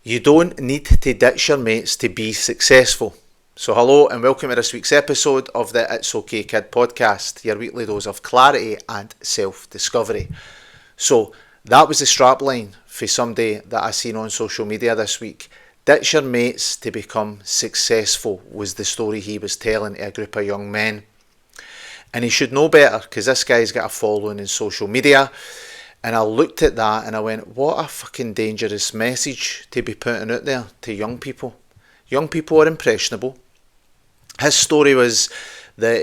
You don't need to ditch your mates to be successful. So hello and welcome to this week's episode of the It's Okay Kid podcast, your weekly dose of clarity and self-discovery. So that was the strapline for somebody that I seen on social media this week. Ditch your mates to become successful was the story he was telling to a group of young men. And he should know better because this guy's got a following in social media. And I looked at that and I went, what a fucking dangerous message to be putting out there to young people. Young people are impressionable. His story was that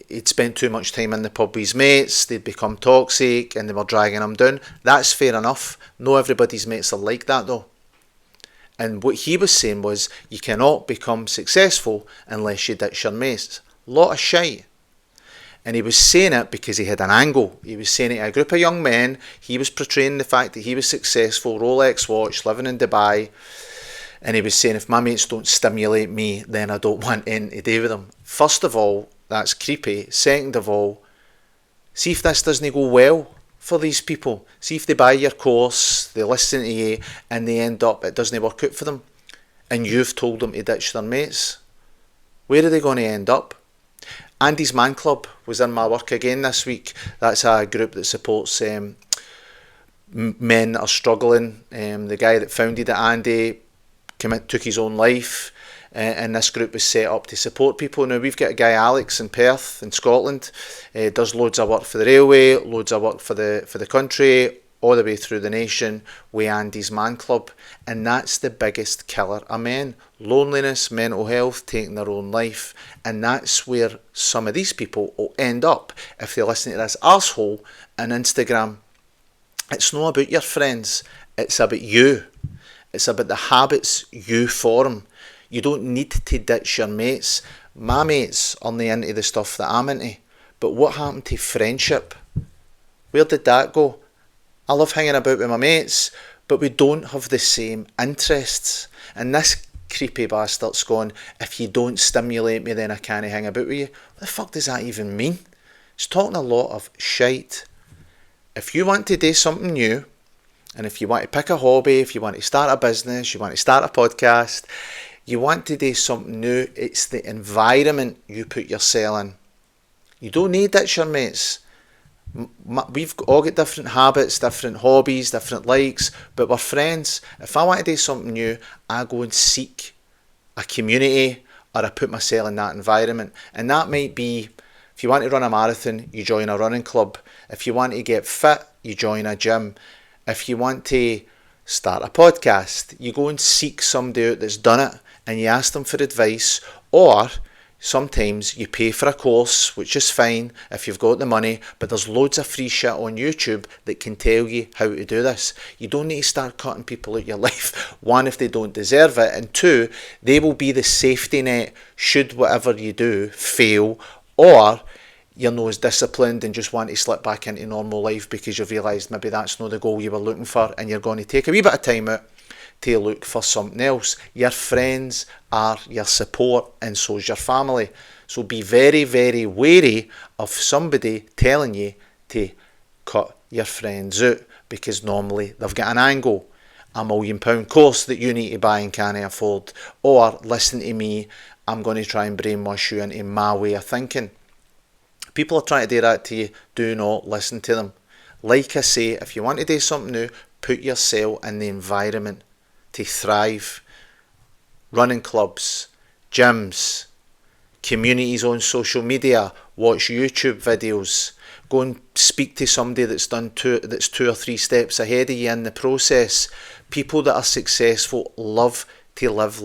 he'd spent too much time in the pub with his mates, they'd become toxic and they were dragging him down. That's fair enough. Not everybody's mates are like that though. And what he was saying was, you cannot become successful unless you ditch your mates. Lot of shite. And he was saying it because he had an angle. He was saying it to a group of young men. He was portraying the fact that he was successful, Rolex watch, living in Dubai. And he was saying, if my mates don't stimulate me, then I don't want anything to do with them. First of all, that's creepy. Second of all, see if this doesn't go well for these people. See if they buy your course, they listen to you, and they end up, it doesn't work out for them. And you've told them to ditch their mates. Where are they going to end up? Andy's Man Club was in my work again this week. That's a group that supports men that are struggling. The guy that founded it, Andy, took his own life, and this group was set up to support people. Now we've got a guy, Alex, in Perth in Scotland, does loads of work for the railway, loads of work for the country, all the way through the nation with Andy's Man Club, and that's the biggest killer of men. Loneliness, mental health, taking their own life, and that's where some of these people will end up if they listen to this arsehole on Instagram. It's not about your friends, it's about you. It's about the habits you form. You don't need to ditch your mates. My mates aren't into the stuff that I'm into, but what happened to friendship? Where did that go? I love hanging about with my mates, but we don't have the same interests. And this creepy bastard's gone, if you don't stimulate me, then I can't hang about with you. What the fuck does that even mean? It's talking a lot of shite. If you want to do something new, and if you want to pick a hobby, if you want to start a business, you want to start a podcast, you want to do something new, it's the environment you put yourself in. You don't need ditch your mates. We've all got different habits, different hobbies, different likes, but we're friends. If I want to do something new, I go and seek a community, or I put myself in that environment. And that might be, if you want to run a marathon, you join a running club. If you want to get fit, you join a gym. If you want to start a podcast, you go and seek somebody out that's done it and you ask them for advice, or sometimes you pay for a course, which is fine if you've got the money, but there's loads of free shit on YouTube that can tell you how to do this. You don't need to start cutting people out your life. One, if they don't deserve it, and two, they will be the safety net should whatever you do fail, or you're not as disciplined and just want to slip back into normal life because you've realised maybe that's not the goal you were looking for, and you're going to take a wee bit of time out to look for something else. Your friends are your support, and so is your family. So be very, very wary of somebody telling you to cut your friends out, because normally they've got an angle. £1,000,000 course that you need to buy and can't afford, or listen to me, I'm going to try and brainwash you into my way of thinking. People are trying to do that to you. Do not listen to them. Like I say, if you want to do something new, put yourself in the environment to thrive. Running clubs, gyms, communities on social media, watch YouTube videos, go and speak to somebody that's two or three steps ahead of you in the process. People that are successful love to leave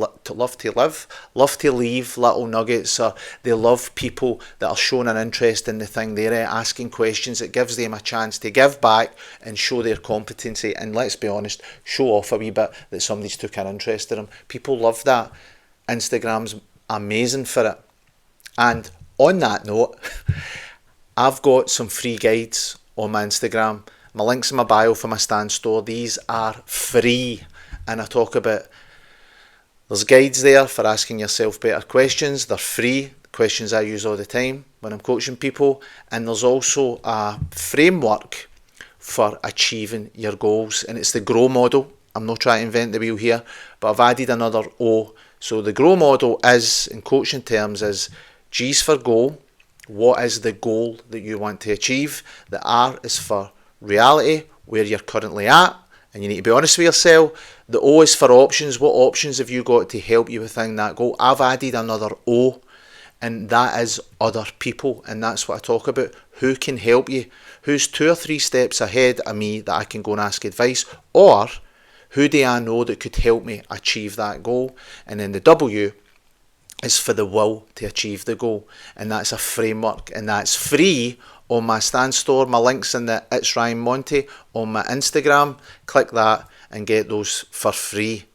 little nuggets, or they love people that are showing an interest in the thing they're asking questions. It gives them a chance to give back and show their competency, and let's be honest, show off a wee bit that somebody's took an interest in them. People love that. Instagram's amazing for it. And on that note, I've got some free guides on my Instagram. My link's in my bio for my stand store. These are free, and I talk about, there's guides there for asking yourself better questions. They're free, questions I use all the time when I'm coaching people. And there's also a framework for achieving your goals, and it's the GROW model. I'm not trying to invent the wheel here, but I've added another O. So the GROW model is, in coaching terms, is G's for goal. What is the goal that you want to achieve? The R is for reality, where you're currently at, and you need to be honest with yourself. The O is for options. What options have you got to help you within that goal? I've added another O, and that is other people, and that's what I talk about. Who can help you? Who's 2 or 3 steps ahead of me that I can go and ask advice? Or who do I know that could help me achieve that goal? And then the W is for the will to achieve the goal, and that's a framework, and that's free on my Stand Store. My link's in the It's Ryan Monty on my Instagram. Click that and get those for free.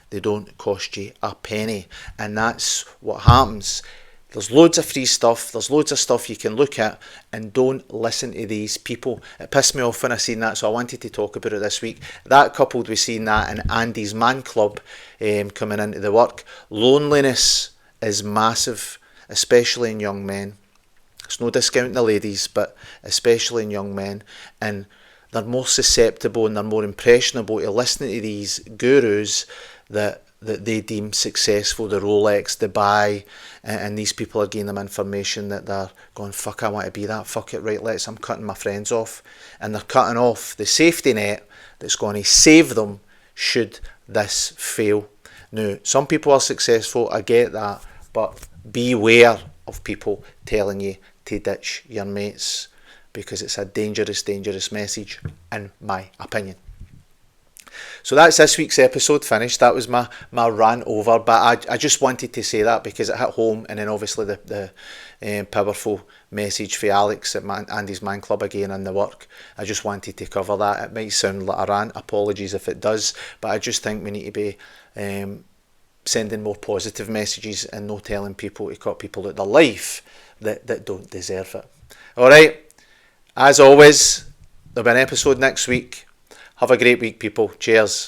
They don't cost you a penny, and that's what happens. There's loads of free stuff, there's loads of stuff you can look at, and don't listen to these people. It pissed me off when I seen that, so I wanted to talk about it this week. That coupled with seeing that in Andy's Man Club coming into the work. Loneliness is massive, especially in young men. It's no discounting the ladies, but especially in young men, and they're more susceptible and they're more impressionable to listening to these gurus that they deem successful, the Rolex, Dubai, and these people are giving them information that they're going, fuck, I want to be that, fuck it, right, I'm cutting my friends off, and they're cutting off the safety net that's going to save them should this fail. Now, some people are successful, I get that, but beware of people telling you to ditch your mates, because it's a dangerous, dangerous message, in my opinion. So that's this week's episode finished. That was my rant over, but I just wanted to say that because it hit home, and then obviously the powerful message for Alex at Andy's Man Club again in the work. I just wanted to cover that. It might sound like a rant, apologies if it does, but I just think we need to be sending more positive messages and not telling people to cut people out their life that don't deserve it. Alright, as always, there'll be an episode next week. Have a great week, people. Cheers.